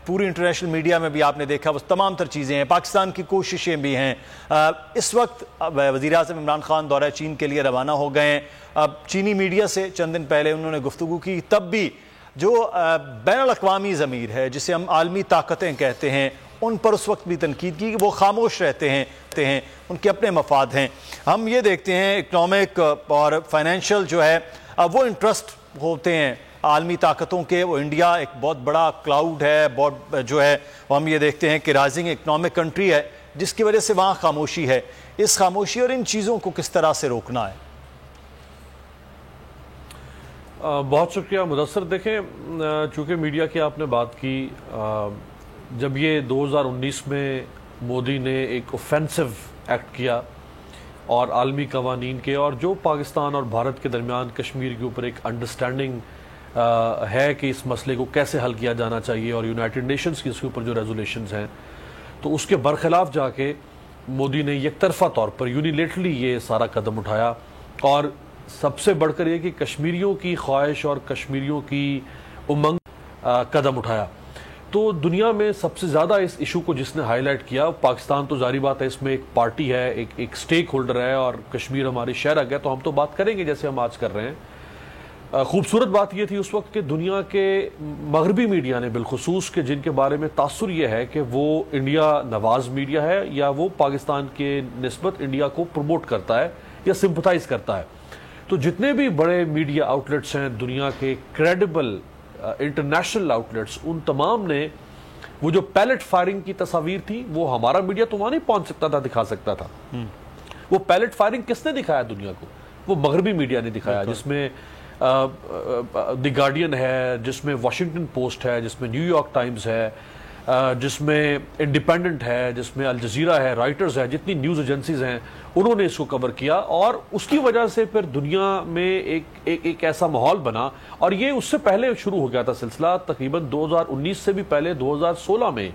پوری انٹرنیشنل میڈیا میں بھی آپ نے دیکھا وہ تمام تر چیزیں ہیں، پاکستان کی کوششیں بھی ہیں. اس وقت وزیر اعظم عمران خان دورہ چین کے لیے روانہ ہو گئے ہیں. چینی میڈیا سے چند دن پہلے انہوں نے گفتگو کی، تب بھی جو بین الاقوامی ضمیر ہے جسے ہم عالمی طاقتیں کہتے ہیں، ان پر اس وقت بھی تنقید کی کہ وہ خاموش رہتے ہیں، ان کے اپنے مفاد ہیں. ہم یہ دیکھتے ہیں اکنامک اور فائنینشل جو ہے وہ انٹرسٹ ہوتے ہیں عالمی طاقتوں کے. وہ انڈیا ایک بہت بڑا کلاؤڈ ہے، بہت جو ہے ہم یہ دیکھتے ہیں کہ رائزنگ اکنامک کنٹری ہے، جس کی وجہ سے وہاں خاموشی ہے. اس خاموشی اور ان چیزوں کو کس طرح سے روکنا ہے؟ بہت شکریہ مدثر. دیکھیں، چونکہ میڈیا کی آپ نے بات کی، جب یہ 2019 میں مودی نے ایک اوفینسو ایکٹ کیا اور عالمی قوانین کے اور جو پاکستان اور بھارت کے درمیان کشمیر کے اوپر ایک انڈرسٹینڈنگ ہے کہ اس مسئلے کو کیسے حل کیا جانا چاہیے اور یونائٹڈ نیشنز کی اس کے اوپر جو ریزولیشنز ہیں، تو اس کے برخلاف جا کے مودی نے یک طرفہ طور پر یونیلیٹرلی یہ سارا قدم اٹھایا. اور سب سے بڑھ کر یہ کہ کشمیریوں کی خواہش اور کشمیریوں کی امنگ قدم اٹھایا. تو دنیا میں سب سے زیادہ اس ایشو کو جس نے ہائی لائٹ کیا، پاکستان تو ظاہری بات ہے اس میں ایک پارٹی ہے، ایک سٹیک ہولڈر ہے، اور کشمیر ہماری شہرک ہے، تو ہم تو بات کریں گے جیسے ہم آج کر رہے ہیں. خوبصورت بات یہ تھی اس وقت کہ دنیا کے مغربی میڈیا نے بالخصوص کہ جن کے بارے میں تاثر یہ ہے کہ وہ انڈیا نواز میڈیا ہے یا وہ پاکستان کے نسبت انڈیا کو پروموٹ کرتا ہے یا سمپتھائز کرتا ہے، تو جتنے بھی بڑے میڈیا آؤٹلیٹس ہیں دنیا کے کریڈیبل انٹرنیشنل آؤٹلیٹس، ان تمام نے وہ جو پیلٹ فائرنگ کی تصاویر تھی، وہ ہمارا میڈیا تو وہاں نہیں پہنچ سکتا تھا، دکھا سکتا تھا. وہ پیلٹ فائرنگ کس نے دکھایا دنیا کو؟ وہ مغربی میڈیا نے دکھایا، جس میں دی گارڈین ہے، جس میں واشنگٹن پوسٹ ہے، جس میں نیو یارک ٹائمز ہے، جس میں انڈیپینڈنٹ ہے، جس میں الجزیرہ ہے، رائٹرز ہے، جتنی نیوز ایجنسیز ہیں انہوں نے اس کو کور کیا. اور اس کی وجہ سے پھر دنیا میں ایک ایسا ماحول بنا. اور یہ اس سے پہلے شروع ہو گیا تھا سلسلہ، تقریباً 2019 سے بھی پہلے 2016 میں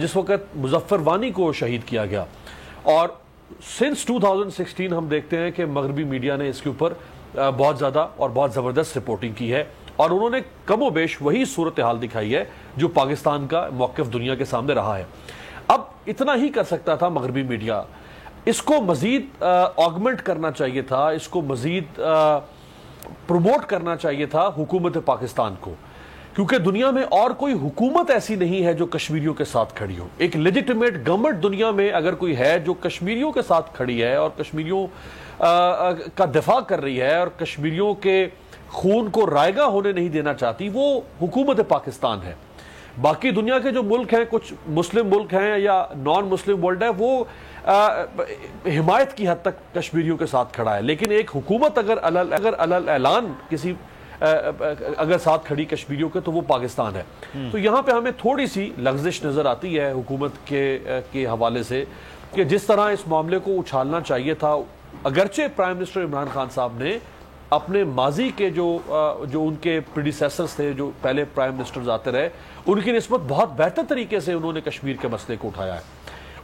جس وقت مظفر وانی کو شہید کیا گیا. اور سنس 2016 ہم دیکھتے ہیں کہ مغربی میڈیا نے اس کے اوپر بہت زیادہ اور بہت زبردست رپورٹنگ کی ہے، اور انہوں نے کم و بیش وہی صورتحال دکھائی ہے جو پاکستان کا موقف دنیا کے سامنے رہا ہے. اب اتنا ہی کر سکتا تھا مغربی میڈیا. اس کو مزید آگمنٹ کرنا چاہیے تھا, اس کو مزید پروموٹ کرنا چاہیے تھا حکومت پاکستان کو, کیونکہ دنیا میں اور کوئی حکومت ایسی نہیں ہے جو کشمیریوں کے ساتھ کھڑی ہو. ایک لیجیٹیمیٹ گورنمنٹ دنیا میں اگر کوئی ہے جو کشمیریوں کے ساتھ کھڑی ہے اور کشمیریوں کا دفاع کر رہی ہے اور کشمیریوں کے خون کو رائگاں ہونے نہیں دینا چاہتی, وہ حکومت پاکستان ہے. باقی دنیا کے جو ملک ہیں, کچھ مسلم ملک ہیں یا نان مسلم ورلڈ ہے, وہ حمایت کی حد تک کشمیریوں کے ساتھ کھڑا ہے. لیکن ایک حکومت اگر علل اعلان کسی اگر ساتھ کھڑی کشمیریوں کے تو وہ پاکستان ہے. تو یہاں پہ ہمیں تھوڑی سی لغزش نظر آتی ہے حکومت کے حوالے سے کہ جس طرح اس معاملے کو اچھالنا چاہیے تھا. اگرچہ پرائم منسٹر عمران خان صاحب نے اپنے ماضی کے جو ان کے پریڈیسیسرز تھے, جو پہلے پرائم منسٹرز آتے رہے, ان کی نسبت بہت بہتر طریقے سے انہوں نے کشمیر کے مسئلے کو اٹھایا ہے.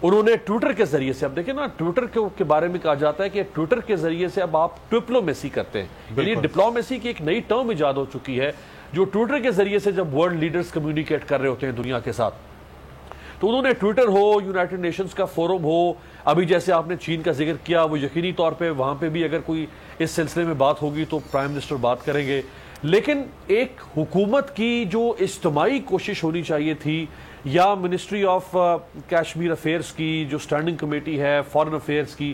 انہوں نے ٹویٹر کے ذریعے سے, اب دیکھیں نا ٹویٹر کے بارے میں کہا جاتا ہے کہ ٹویٹر کے ذریعے سے اب آپ ڈپلومیسی کرتے ہیں, یعنی ڈپلومیسی کی ایک نئی ٹرم ایجاد ہو چکی ہے جو ٹویٹر کے ذریعے سے جب ورلڈ لیڈرز کمیونیکیٹ کر رہے ہوتے ہیں دنیا کے ساتھ, تو انہوں نے ٹویٹر ہو, یونائٹڈ نیشنز کا فورم ہو, ابھی جیسے آپ نے چین کا ذکر کیا, وہ یقینی طور پہ وہاں پہ بھی اگر کوئی اس سلسلے میں بات ہوگی تو پرائم منسٹر بات کریں گے. لیکن ایک حکومت کی جو اجتماعی کوشش ہونی چاہیے تھی, یا منسٹری آف کشمیر افیئرس کی جو اسٹینڈنگ کمیٹی ہے فارن افیئرس کی,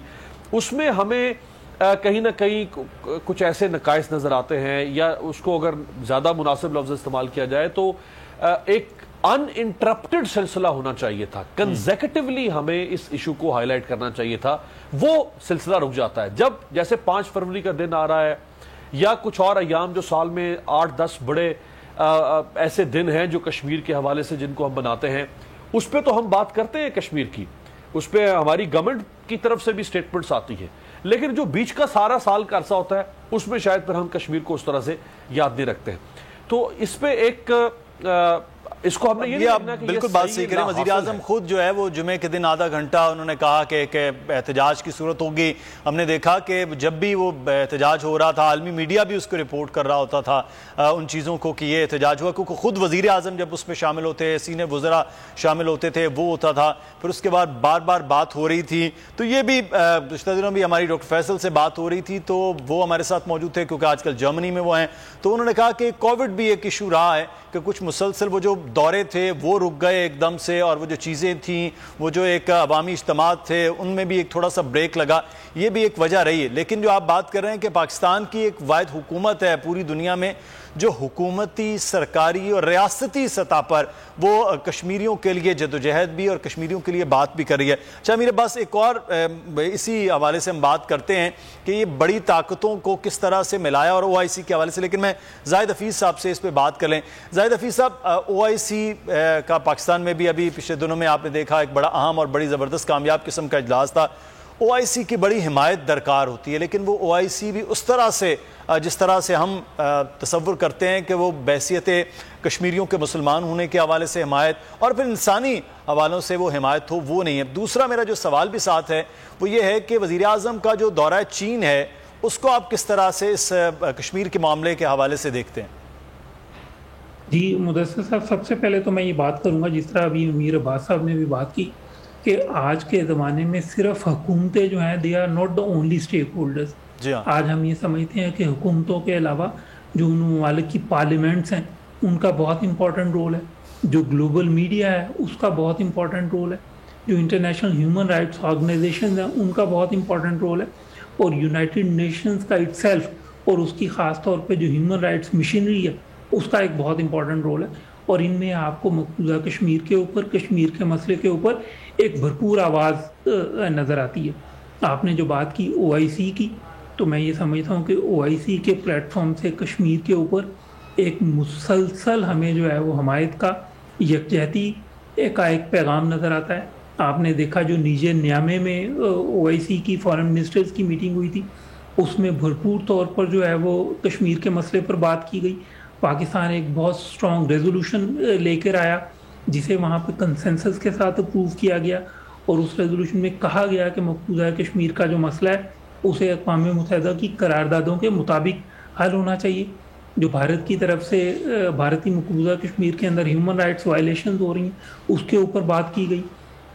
اس میں ہمیں کہیں نہ کہیں کچھ ایسے نقائص نظر آتے ہیں, یا اس کو اگر زیادہ مناسب لفظ استعمال کیا جائے تو ایک ان انٹرپٹڈ سلسلہ ہونا چاہیے تھا. کنزیکٹیولی ہمیں اس ایشو کو ہائی لائٹ کرنا چاہیے تھا. وہ سلسلہ رک جاتا ہے جب جیسے 5 فروری کا دن آ رہا ہے, یا کچھ اور ایام جو سال میں 8-10 بڑے ایسے دن ہیں جو کشمیر کے حوالے سے جن کو ہم بناتے ہیں, اس پہ تو ہم بات کرتے ہیں کشمیر کی, اس پہ ہماری گورنمنٹ کی طرف سے بھی سٹیٹمنٹس آتی ہیں. لیکن جو بیچ کا سارا سال کا عرصہ ہوتا ہے اس میں شاید پھر ہم کشمیر کو اس طرح سے یاد نہیں رکھتے ہیں. تو اس پہ ایک اس کو ہم نے یہ بالکل بات صحیح کریں. وزیر اعظم خود جو ہے وہ جمعے کے دن آدھا گھنٹہ انہوں نے کہا کہ احتجاج کی صورت ہوگی. ہم نے دیکھا کہ جب بھی وہ احتجاج ہو رہا تھا عالمی میڈیا بھی اس کو رپورٹ کر رہا ہوتا تھا ان چیزوں کو کہ یہ احتجاج ہوا, کیونکہ خود وزیر اعظم جب اس میں شامل ہوتے, سینئر وزراء شامل ہوتے تھے, وہ ہوتا تھا. پھر اس کے بعد بار بار بات ہو رہی تھی. تو یہ بھی پچھلے دنوں بھی ہماری ڈاکٹر فیصل سے بات ہو رہی تھی, تو وہ ہمارے ساتھ موجود تھے کیونکہ آج کل جرمنی میں وہ ہیں. تو انہوں نے کہا کہ کووڈ بھی ایک ایشو رہا ہے, کہ کچھ مسلسل وہ جو دورے تھے وہ رک گئے ایک دم سے, اور وہ جو چیزیں تھیں, وہ جو ایک عوامی اجتماعات تھے, ان میں بھی ایک تھوڑا سا بریک لگا, یہ بھی ایک وجہ رہی ہے. لیکن جو آپ بات کر رہے ہیں کہ پاکستان کی ایک واحد حکومت ہے پوری دنیا میں جو حکومتی, سرکاری اور ریاستی سطح پر وہ کشمیریوں کے لیے جدوجہد بھی اور کشمیریوں کے لیے بات بھی کر رہی ہے. اچھا میرے پاس ایک اور اسی حوالے سے ہم بات کرتے ہیں کہ یہ بڑی طاقتوں کو کس طرح سے ملایا, اور OIC کے حوالے سے, لیکن میں زاہد حفیظ صاحب سے اس پہ بات کر لیں. زاہد حفیظ صاحب, OIC کا پاکستان میں بھی ابھی پچھلے دنوں میں آپ نے دیکھا ایک بڑا اہم اور بڑی زبردست کامیاب قسم کا اجلاس تھا. OIC کی بڑی حمایت درکار ہوتی ہے, لیکن وہ OIC بھی اس طرح سے جس طرح سے ہم تصور کرتے ہیں کہ وہ بحیثیت کشمیریوں کے مسلمان ہونے کے حوالے سے حمایت اور پھر انسانی حوالوں سے وہ حمایت ہو, وہ نہیں ہے. دوسرا میرا جو سوال بھی ساتھ ہے وہ یہ ہے کہ وزیر اعظم کا جو دورہ چین ہے اس کو آپ کس طرح سے اس کشمیر کے معاملے کے حوالے سے دیکھتے ہیں؟ جی مدثر صاحب, سب سے پہلے تو میں یہ بات کروں گا جس طرح ابھی امیر عباس صاحب نے بھی بات کی کہ آج کے زمانے میں صرف حکومتیں جو ہیں they are not the only stakeholders. آج ہم یہ سمجھتے ہیں کہ حکومتوں کے علاوہ جو ان ممالک کی پارلیمنٹس ہیں ان کا بہت امپورٹنٹ رول ہے, جو گلوبل میڈیا ہے اس کا بہت امپورٹنٹ رول ہے, جو انٹرنیشنل ہیومن رائٹس آرگنائزیشنز ہیں ان کا بہت امپورٹنٹ رول ہے, اور یونائٹڈ نیشنز کا اٹ سیلف اور اس کی خاص طور پہ جو ہیومن رائٹس مشینری ہے اس کا ایک بہت امپورٹنٹ رول ہے. اور ان میں آپ کو مقبوضہ کشمیر کے اوپر, کشمیر کے مسئلے کے اوپر ایک بھرپور آواز نظر آتی ہے. آپ نے جو بات کی OIC کی, تو میں یہ سمجھتا ہوں کہ OIC کے پلیٹ فارم سے کشمیر کے اوپر ایک مسلسل ہمیں جو ہے وہ حمایت کا یکجہتی کا ایک پیغام نظر آتا ہے. آپ نے دیکھا جو نیجر نیامے میں OIC کی فارن منسٹرز کی میٹنگ ہوئی تھی, اس میں بھرپور طور پر جو ہے وہ کشمیر کے مسئلے پر بات کی گئی. پاکستان ایک بہت سٹرونگ ریزولوشن لے کر آیا جسے وہاں پہ کنسنسس کے ساتھ اپروو کیا گیا, اور اس ریزولوشن میں کہا گیا کہ مقبوضہ کشمیر کا جو مسئلہ ہے اسے اقوام متحدہ کی قراردادوں کے مطابق حل ہونا چاہیے. جو بھارت کی طرف سے بھارتی مقبوضہ کشمیر کے اندر ہیومن رائٹس وائلیشنز ہو رہی ہیں اس کے اوپر بات کی گئی.